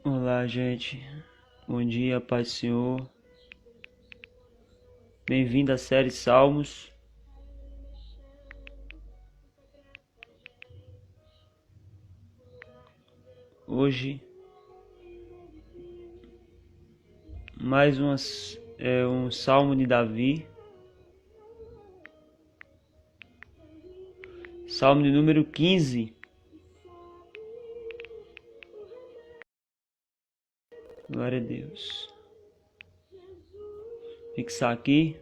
Olá, gente. Bom dia, paz do Senhor. Bem-vindo à série Salmos. Hoje, mais um Salmo de Davi. Salmo de número 15. Glória a Deus. Fixar aqui.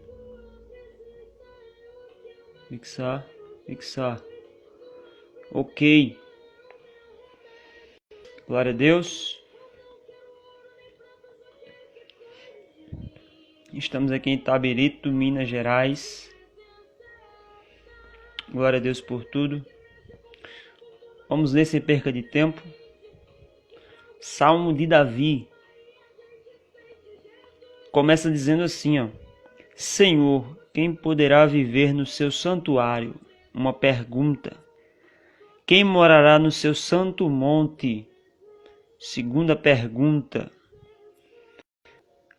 Fixar. Ok. Glória a Deus. Estamos aqui em Itabirito, Minas Gerais. Glória a Deus por tudo. Vamos ler sem perca de tempo. Salmo de Davi. Começa dizendo assim, ó: Senhor, quem poderá viver no seu santuário? Uma pergunta. Quem morará no seu santo monte? Segunda pergunta.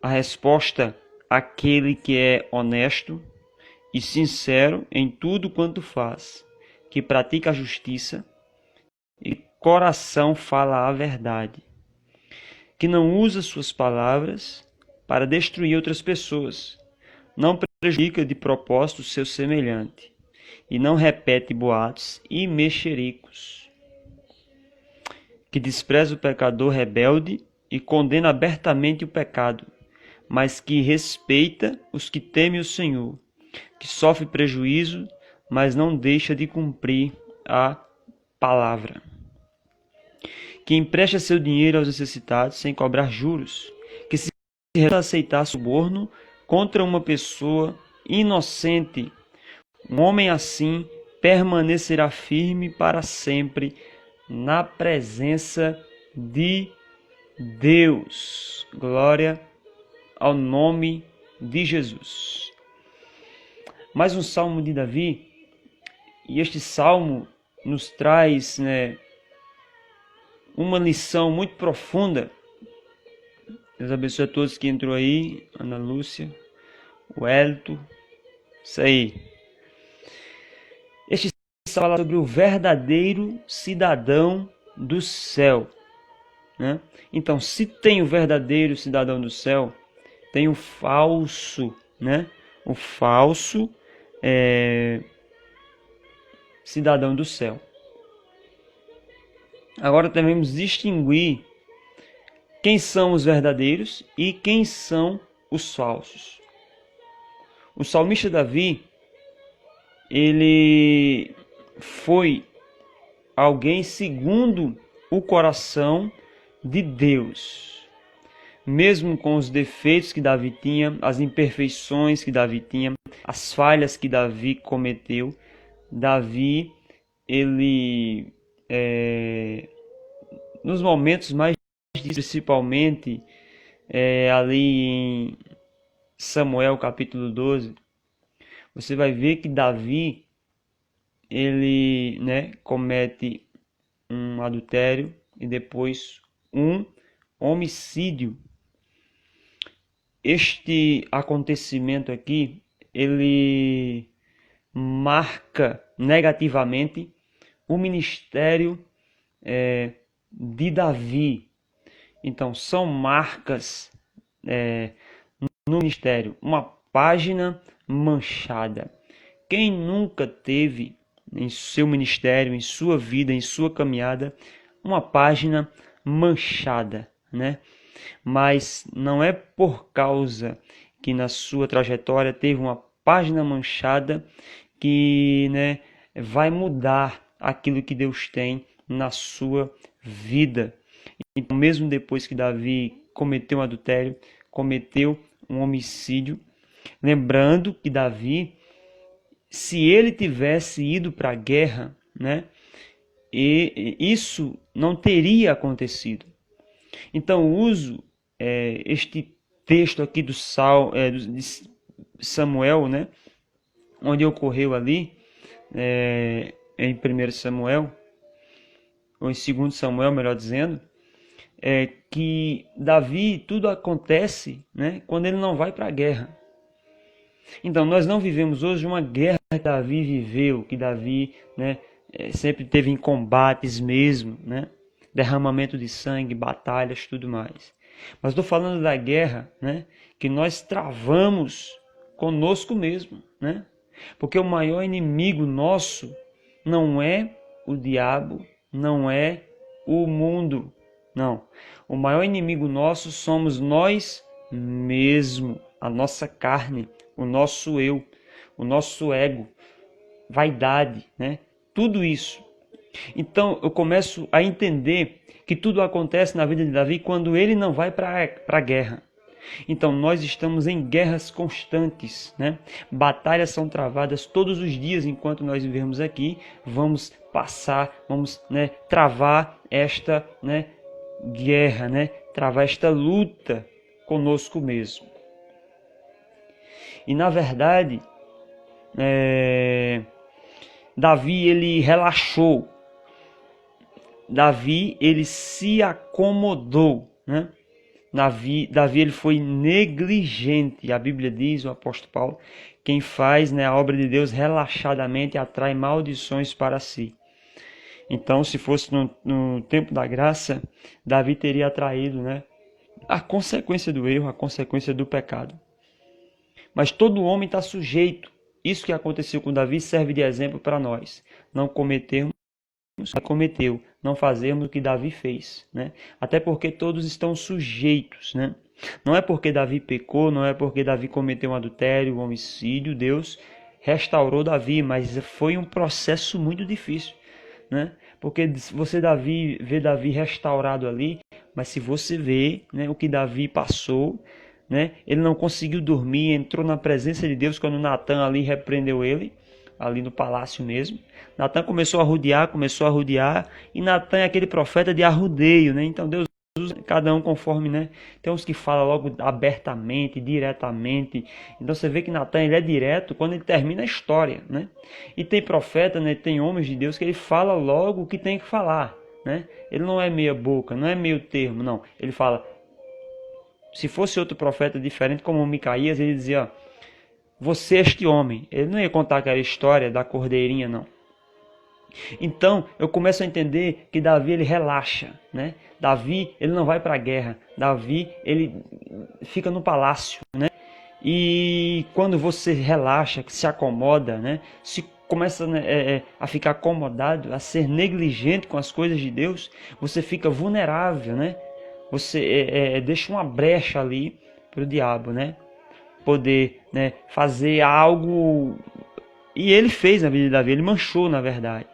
A resposta: aquele que é honesto e sincero em tudo quanto faz, que pratica a justiça e coração fala a verdade, que não usa suas palavras para destruir outras pessoas, não prejudica de propósito o seu semelhante e não repete boatos e mexericos, que despreza o pecador rebelde e condena abertamente o pecado, mas que respeita os que temem o Senhor, que sofre prejuízo, mas não deixa de cumprir a palavra, que empresta seu dinheiro aos necessitados sem cobrar juros, que se recusa a aceitar suborno contra uma pessoa inocente. Um homem assim permanecerá firme para sempre na presença de Deus. Glória ao nome de Jesus. Mais um salmo de Davi, e este salmo nos traz, uma lição muito profunda. Deus abençoe a todos que entrou aí, Ana Lúcia, o Hélito, isso aí. Este salmo fala sobre o verdadeiro cidadão do céu, né? Então, se tem o verdadeiro cidadão do céu, tem o falso, né? O falso cidadão do céu. Agora devemos distinguir quem são os verdadeiros e quem são os falsos. O salmista Davi, ele foi alguém segundo o coração de Deus. Mesmo com os defeitos que Davi tinha, as imperfeições que Davi tinha, as falhas que Davi cometeu, Davi, ele, nos momentos mais difíceis, principalmente ali em Samuel capítulo 12, você vai ver que Davi, ele, comete um adultério e depois um homicídio. Este acontecimento aqui, ele marca negativamente o ministério de Davi. Então, são marcas no ministério, uma página manchada. Quem nunca teve em seu ministério, em sua vida, em sua caminhada, uma página manchada, né? Mas não é por causa que na sua trajetória teve uma página manchada que, vai mudar aquilo que Deus tem na sua vida. Então, mesmo depois que Davi cometeu um adultério, cometeu um homicídio, lembrando que Davi, se ele tivesse ido para a guerra, e isso não teria acontecido. Então, uso este texto aqui de Samuel, onde ocorreu ali, em 1 Samuel, ou em 2 Samuel, melhor dizendo, que Davi, tudo acontece, né, quando ele não vai para a guerra. Então, nós não vivemos hoje uma guerra que Davi viveu, que Davi, né, sempre teve em combates mesmo, né, derramamento de sangue, batalhas, tudo mais. Mas estou falando da guerra, né, que nós travamos conosco mesmo, né? Porque o maior inimigo nosso não é o diabo, não é o mundo, não. O maior inimigo nosso somos nós mesmos, a nossa carne, o nosso eu, o nosso ego, vaidade, né? Tudo isso. Então eu começo a entender que tudo acontece na vida de Davi quando ele não vai para a guerra. Então nós estamos em guerras constantes, né? Batalhas são travadas todos os dias enquanto nós vivemos aqui. Vamos passar, vamos, né, travar esta, né, guerra, né? Travar esta luta conosco mesmo. E na verdade, Davi ele relaxou. Davi ele se acomodou, né? Davi ele foi negligente. A Bíblia diz, o apóstolo Paulo, quem faz, né, a obra de Deus relaxadamente atrai maldições para si. Então, se fosse no tempo da graça, Davi teria atraído, né, a consequência do erro, a consequência do pecado. Mas todo homem está sujeito. Isso que aconteceu com Davi serve de exemplo para nós. Não cometermos o que cometeu, não fazermos o que Davi fez, né? Até porque todos estão sujeitos, né? Não é porque Davi pecou, não é porque Davi cometeu um adultério, um homicídio, Deus restaurou Davi, mas foi um processo muito difícil, né? Porque você vê Davi restaurado ali, mas se você vê, né, o que Davi passou, né? Ele não conseguiu dormir, entrou na presença de Deus quando Natan ali repreendeu ele, ali no palácio mesmo. Natan começou a arrudear, e Natan é aquele profeta de arrudeio, né? Então Deus usa cada um conforme, né? Tem uns que falam logo abertamente, diretamente. Então você vê que Natan ele é direto quando ele termina a história, né? E tem profeta, né? Tem homens de Deus que ele fala logo o que tem que falar, né? Ele não é meia boca, não é meio termo, não. Ele fala. Se fosse outro profeta diferente, como Micaías, ele dizia: você este homem. Ele não ia contar aquela história da cordeirinha, não. Então, eu começo a entender que Davi, ele relaxa, né? Davi, ele não vai para a guerra. Davi, ele fica no palácio, né? E quando você relaxa, se acomoda, né? Se começa, né, a ficar acomodado, a ser negligente com as coisas de Deus, você fica vulnerável, né? Você deixa uma brecha ali para o diabo, né? Poder, né, fazer algo. E ele fez na vida de Davi, ele manchou na verdade.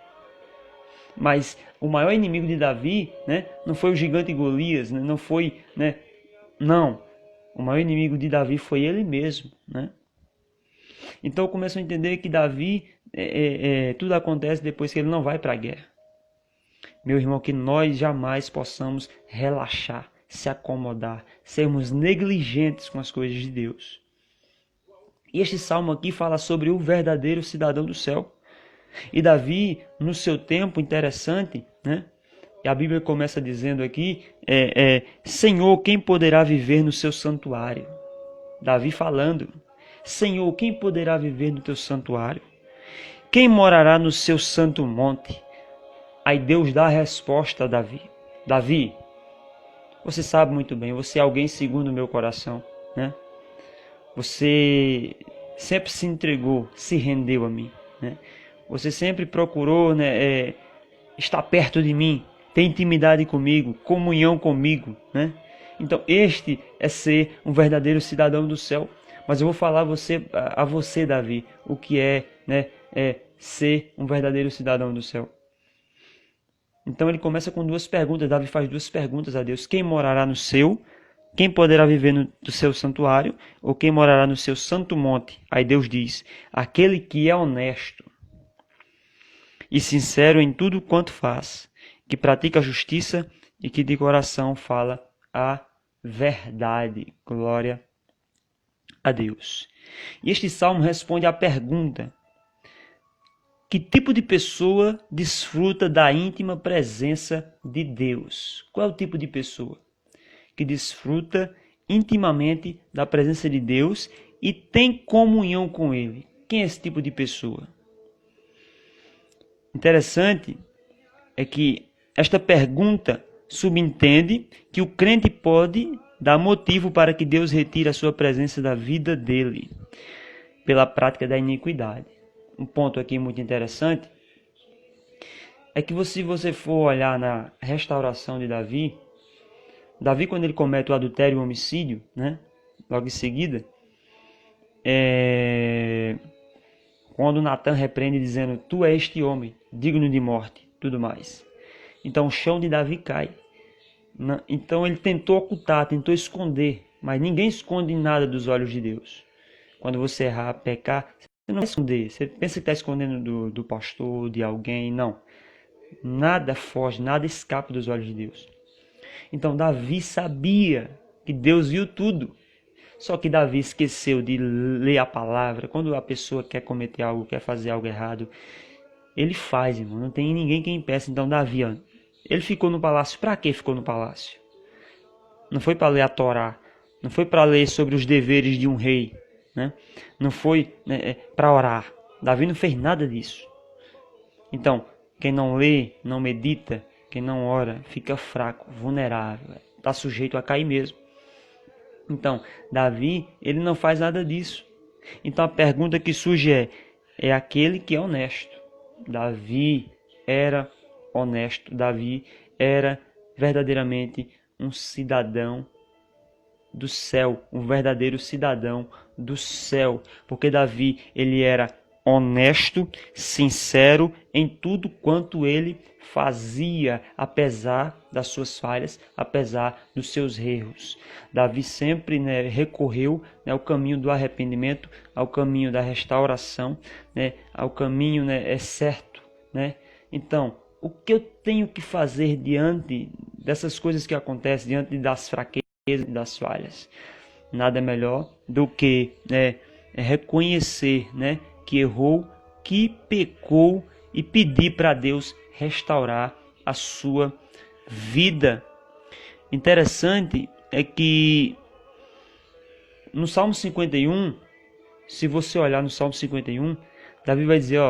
Mas o maior inimigo de Davi, né, não foi o gigante Golias, né, não foi, né, não. O maior inimigo de Davi foi ele mesmo, né? Então eu começo a entender que Davi, tudo acontece depois que ele não vai para a guerra. Meu irmão, que nós jamais possamos relaxar, se acomodar, sermos negligentes com as coisas de Deus. E este salmo aqui fala sobre o verdadeiro cidadão do céu. E Davi, no seu tempo, interessante, né? E a Bíblia começa dizendo aqui, Senhor, quem poderá viver no seu santuário? Davi falando, Senhor, quem poderá viver no teu santuário? Quem morará no seu santo monte? Aí Deus dá a resposta a Davi. Davi, você sabe muito bem, você é alguém segundo o meu coração, né? Você sempre se entregou, se rendeu a mim, né? Você sempre procurou, né, estar perto de mim, ter intimidade comigo, comunhão comigo, né? Então este é ser um verdadeiro cidadão do céu. Mas eu vou falar a você, Davi, o que é, né, ser um verdadeiro cidadão do céu. Então ele começa com duas perguntas. Davi faz duas perguntas a Deus: quem morará no seu? Quem poderá viver no seu santuário? Ou quem morará no seu santo monte? Aí Deus diz: aquele que é honesto e sincero em tudo quanto faz, que pratica a justiça e que de coração fala a verdade. Glória a Deus. E este salmo responde à pergunta: Que tipo de pessoa desfruta da íntima presença de Deus? Qual é o tipo de pessoa que desfruta intimamente da presença de Deus e tem comunhão com Ele? Quem é esse tipo de pessoa? Interessante é que esta pergunta subentende que o crente pode dar motivo para que Deus retire a sua presença da vida dele pela prática da iniquidade. Um ponto aqui muito interessante é que se você for olhar na restauração de Davi, quando ele comete o adultério e o homicídio, né, logo em seguida, quando Natan repreende dizendo, tu és este homem, digno de morte, tudo mais. Então o chão de Davi cai. Então ele tentou ocultar, tentou esconder, mas ninguém esconde nada dos olhos de Deus. Quando você errar, pecar, você não vai esconder. Você pensa que está escondendo do pastor, de alguém, não. Nada foge, nada escapa dos olhos de Deus. Então Davi sabia que Deus viu tudo. Só que Davi esqueceu de ler a palavra. Quando a pessoa quer cometer algo, quer fazer algo errado, ele faz, irmão. Não tem ninguém que impeça. Então Davi, ele ficou no palácio. Para que ficou no palácio? Não foi para ler a Torá. Não foi para ler sobre os deveres de um rei. Né? Não foi para orar. Davi não fez nada disso. Então, quem não lê, não medita, quem não ora, fica fraco, vulnerável. Está sujeito a cair mesmo. Então, Davi, ele não faz nada disso. Então, a pergunta que surge é aquele que é honesto. Davi era honesto. Davi era verdadeiramente um cidadão do céu, um verdadeiro cidadão do céu, porque Davi, ele era honesto, sincero em tudo quanto ele fazia, apesar das suas falhas, apesar dos seus erros. Davi sempre recorreu ao caminho do arrependimento, ao caminho da restauração, ao caminho certo. Então, o que eu tenho que fazer diante dessas coisas que acontecem, diante das fraquezas e das falhas? Nada melhor do que reconhecer que errou, que pecou e pedir para Deus restaurar a sua vida. Interessante é que no Salmo 51, se você olhar no Salmo 51, Davi vai dizer,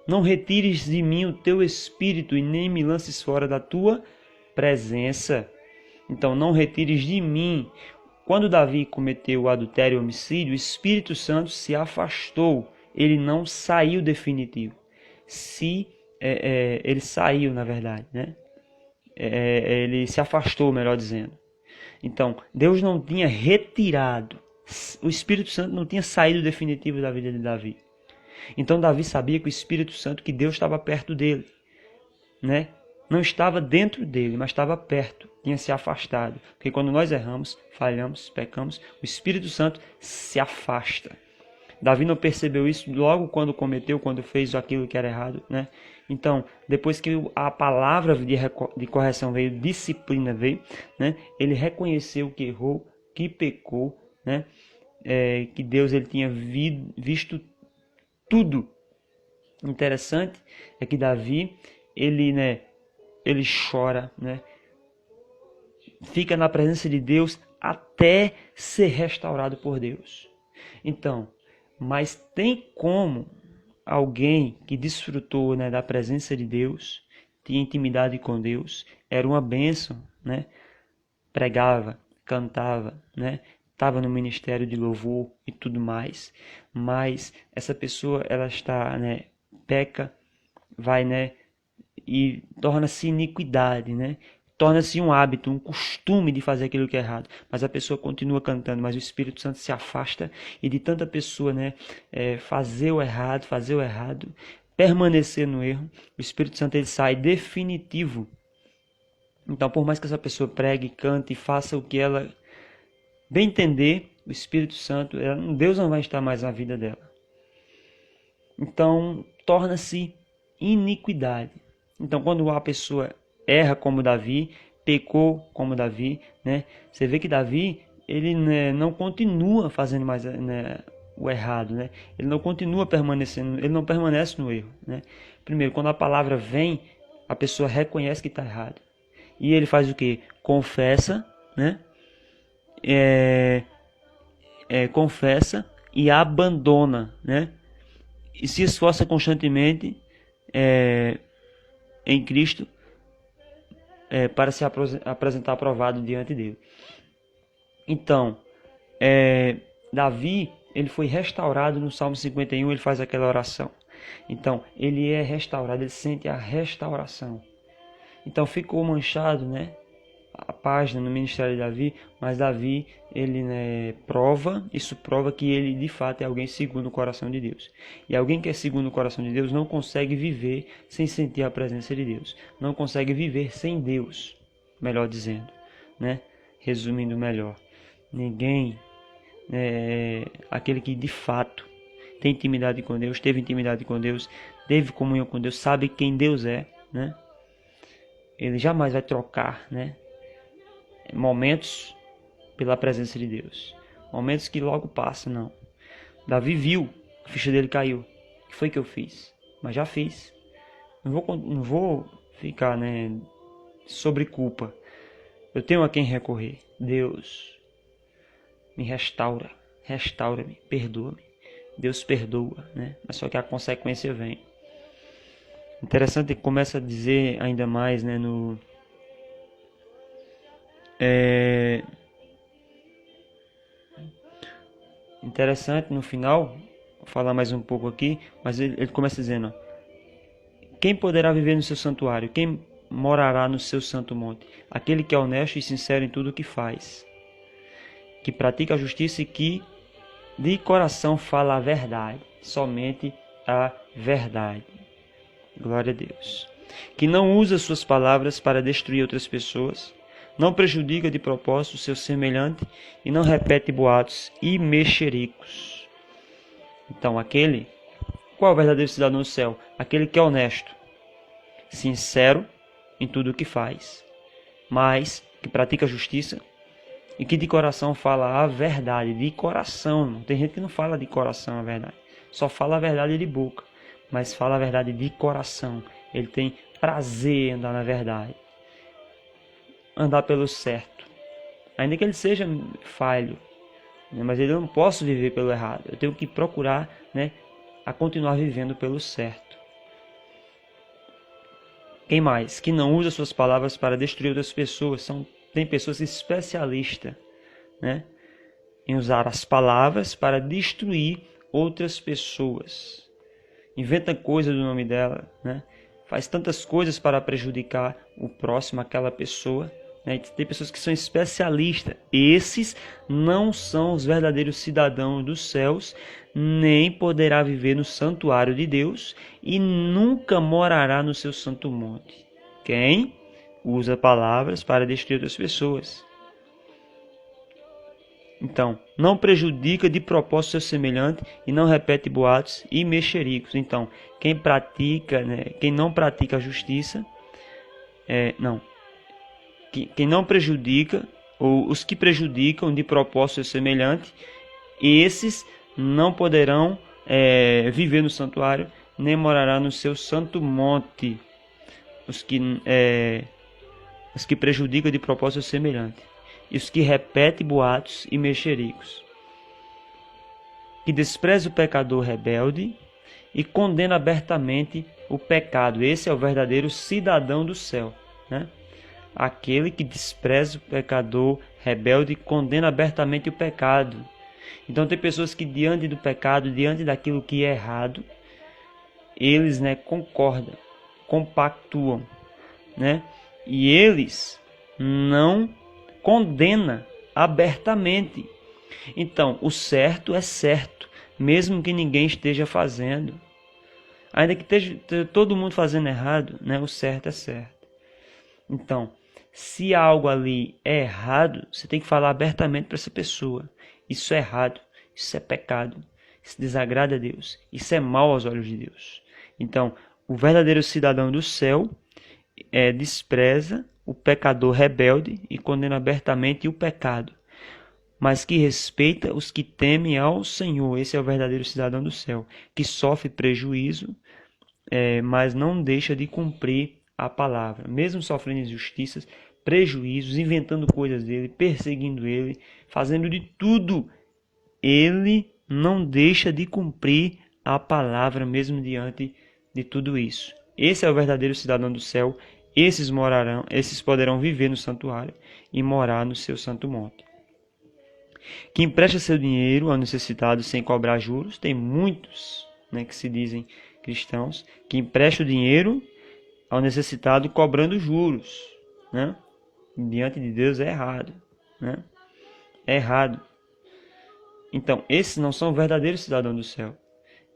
não retires de mim o teu espírito e nem me lances fora da tua presença. Então, não retires de mim. Quando Davi cometeu o adultério e o homicídio, o Espírito Santo se afastou. Ele não saiu definitivo. Ele saiu, na verdade, ele se afastou, melhor dizendo. Então, Deus não tinha retirado. O Espírito Santo não tinha saído definitivo da vida de Davi. Então, Davi sabia que o Espírito Santo, que Deus estava perto dele, não estava dentro dele, mas estava perto, tinha se afastado. Porque quando nós erramos, falhamos, pecamos, o Espírito Santo se afasta. Davi não percebeu isso logo quando fez aquilo que era errado, Então, depois que a palavra de correção veio, disciplina veio, ele reconheceu que errou, que pecou, que Deus ele tinha visto tudo. Interessante é que Davi, ele chora, fica na presença de Deus até ser restaurado por Deus. Então, mas tem como alguém que desfrutou da presença de Deus, tinha intimidade com Deus, era uma bênção, pregava, cantava, estava no ministério de louvor e tudo mais, mas essa pessoa ela está, peca, vai, e torna-se iniquidade, torna-se um hábito, um costume de fazer aquilo que é errado. Mas a pessoa continua cantando, mas o Espírito Santo se afasta e de tanta pessoa fazer o errado, permanecer no erro, o Espírito Santo ele sai definitivo. Então, por mais que essa pessoa pregue, cante e faça o que ela bem entender, o Espírito Santo, Deus não vai estar mais na vida dela. Então, torna-se iniquidade. Então, quando a pessoa erra como Davi, pecou como Davi, você vê que Davi ele não continua fazendo mais o errado, né? Ele não continua permanecendo, ele não permanece no erro, né? Primeiro, quando a palavra vem, a pessoa reconhece que está errado. E ele faz o quê? Confessa, né? Confessa e abandona, né? E se esforça constantemente em Cristo para se apresentar aprovado diante dele. Então, Davi, ele foi restaurado no Salmo 51, ele faz aquela oração. Então, ele é restaurado, ele sente a restauração. Então, ficou manchado, né, a página no ministério de Davi, mas Davi, ele, né, isso prova que ele de fato é alguém segundo o coração de Deus. E alguém que é segundo o coração de Deus não consegue viver sem sentir a presença de Deus. Não consegue viver sem Deus, melhor dizendo, né? Resumindo melhor. Ninguém, aquele que de fato tem intimidade com Deus, teve intimidade com Deus, teve comunhão com Deus, sabe quem Deus é, né? Ele jamais vai trocar, né, momentos pela presença de Deus. Momentos que logo passam, não. Davi viu, a ficha dele caiu. O que foi que eu fiz? Mas já fiz. Não vou ficar, né, sobre culpa. Eu tenho a quem recorrer. Deus, me restaura. Restaura-me, perdoa-me. Deus perdoa, né? Mas só que a consequência vem. Interessante que começa a dizer ainda mais, né, interessante no final, vou falar mais um pouco aqui, mas ele começa dizendo, quem poderá viver no seu santuário? Quem morará no seu santo monte? Aquele que é honesto e sincero em tudo o que faz, que pratica a justiça e que de coração fala a verdade, somente a verdade. Glória a Deus. Que não usa suas palavras para destruir outras pessoas, não prejudica de propósito o seu semelhante e não repete boatos e mexericos. Então, qual é o verdadeiro cidadão do céu? Aquele que é honesto, sincero em tudo o que faz, mas que pratica a justiça e que de coração fala a verdade, de coração. Irmão. Tem gente que não fala de coração a verdade, só fala a verdade de boca, mas fala a verdade de coração. Ele tem prazer em andar na verdade, andar pelo certo, ainda que ele seja falho, né? Mas eu não posso viver pelo errado, eu tenho que procurar, né, a continuar vivendo pelo certo. Quem mais? Que não usa suas palavras para destruir outras pessoas. Tem pessoas especialistas, né, em usar as palavras para destruir outras pessoas. Inventa coisa do nome dela, né? Faz tantas coisas para prejudicar o próximo, aquela pessoa. Né? Tem pessoas que são especialistas. Esses não são os verdadeiros cidadãos dos céus, nem poderá viver no santuário de Deus e nunca morará no seu santo monte. Quem usa palavras para destruir outras pessoas. Então, não prejudica de propósito seu semelhante e não repete boatos e mexericos. Então, quem não pratica a justiça, quem não prejudica, ou os que prejudicam de propósito seu semelhante, esses não poderão viver no santuário, nem morará no seu santo monte. Os que prejudicam de propósito seu semelhante. E os que repetem boatos e mexericos, que despreza o pecador rebelde e condena abertamente o pecado. Esse é o verdadeiro cidadão do céu, né? Aquele que despreza o pecador rebelde e condena abertamente o pecado. Então tem pessoas que diante do pecado, diante daquilo que é errado, eles, né, concordam, compactuam, né? E eles não condena abertamente. Então, o certo é certo, mesmo que ninguém esteja fazendo. Ainda que esteja todo mundo fazendo errado, né, o certo é certo. Então, se algo ali é errado, você tem que falar abertamente para essa pessoa. Isso é errado, isso é pecado, isso desagrada a Deus, isso é mal aos olhos de Deus. Então, o verdadeiro cidadão do céu despreza o pecador rebelde e condena abertamente o pecado. mas que respeita os que temem ao Senhor. Esse é o verdadeiro cidadão do céu, que sofre prejuízo, mas não deixa de cumprir a palavra, mesmo sofrendo injustiças, prejuízos, inventando coisas dele, perseguindo ele, fazendo de tudo, ele não deixa de cumprir a palavra, mesmo diante de tudo isso. Esse é o verdadeiro cidadão do céu. Esses poderão viver no santuário e morar no seu santo monte. Que empresta seu dinheiro ao necessitado sem cobrar juros. Tem muitos, que se dizem cristãos que emprestam dinheiro ao necessitado cobrando juros. Diante de Deus é errado. É errado. Então, esses não são verdadeiros cidadãos do céu.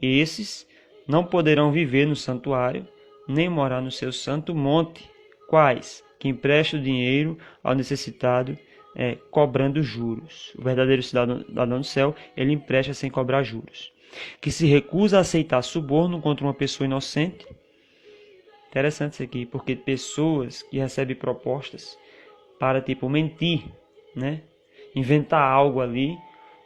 Esses não poderão viver no santuário, nem morar no seu santo monte. Quais? Que emprestam dinheiro ao necessitado, cobrando juros. O verdadeiro cidadão do céu, ele empresta sem cobrar juros. Que se recusa a aceitar suborno contra uma pessoa inocente. Interessante isso aqui, porque pessoas que recebem propostas para, mentir, inventar algo ali,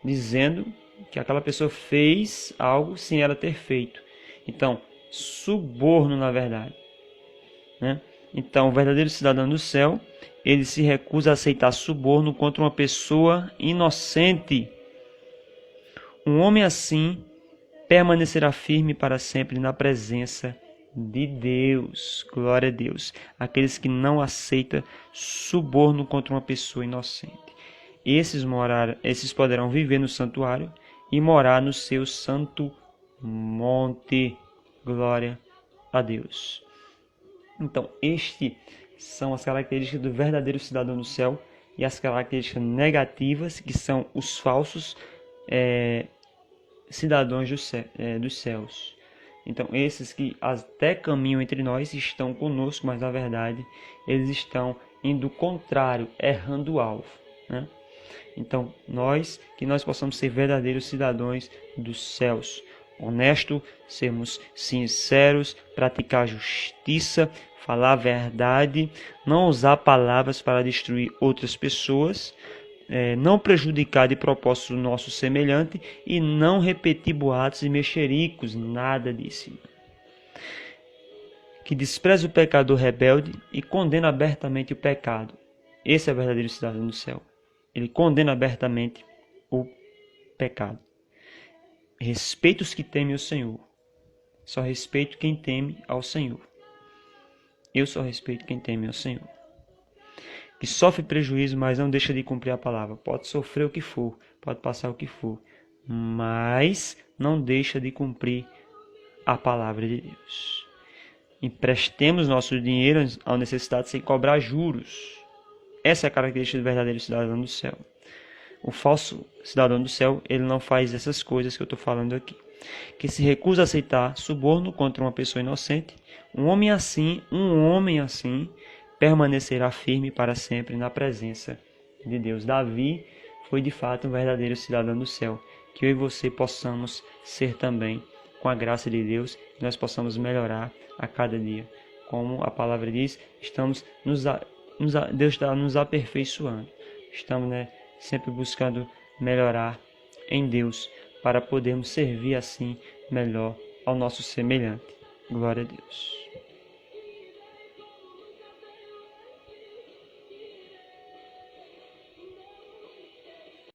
dizendo que aquela pessoa fez algo sem ela ter feito. Então, suborno na verdade. Então, o verdadeiro cidadão do céu, ele se recusa a aceitar suborno contra uma pessoa inocente. Um homem assim permanecerá firme para sempre na presença de Deus. Glória a Deus. Aqueles que não aceitam suborno contra uma pessoa inocente. Esses poderão viver no santuário e morar no seu santo monte. Glória a Deus. Então, estas são as características do verdadeiro cidadão do céu e as características negativas, que são os falsos cidadãos dos céus. Então, esses que até caminham entre nós estão conosco, mas na verdade eles estão indo contrário, errando o alvo. Então, que nós possamos ser verdadeiros cidadãos dos céus, honestos, sermos sinceros, praticar justiça, falar a verdade, não usar palavras para destruir outras pessoas, não prejudicar de propósito o nosso semelhante e não repetir boatos e mexericos, nada disso. Que despreza o pecador rebelde e condena abertamente o pecado. Esse é o verdadeiro cidadão do céu. Ele condena abertamente o pecado. Respeita os que temem o Senhor. Só respeito quem teme ao Senhor. Eu só respeito quem teme ao Senhor. Que sofre prejuízo, mas não deixa de cumprir a palavra. Pode sofrer o que for, pode passar o que for, mas não deixa de cumprir a palavra de Deus. Emprestemos nosso dinheiro ao necessitado sem cobrar juros. Essa é a característica do verdadeiro cidadão do céu. O falso cidadão do céu, ele não faz essas coisas que eu estou falando aqui. Que se recusa a aceitar suborno contra uma pessoa inocente. Um homem assim, permanecerá firme para sempre na presença de Deus. Davi foi de fato um verdadeiro cidadão do céu. Que eu e você possamos ser também, com a graça de Deus, que nós possamos melhorar a cada dia. Como a palavra diz, Deus está nos aperfeiçoando. Estamos sempre buscando melhorar em Deus para podermos servir assim melhor ao nosso semelhante. Glória a Deus.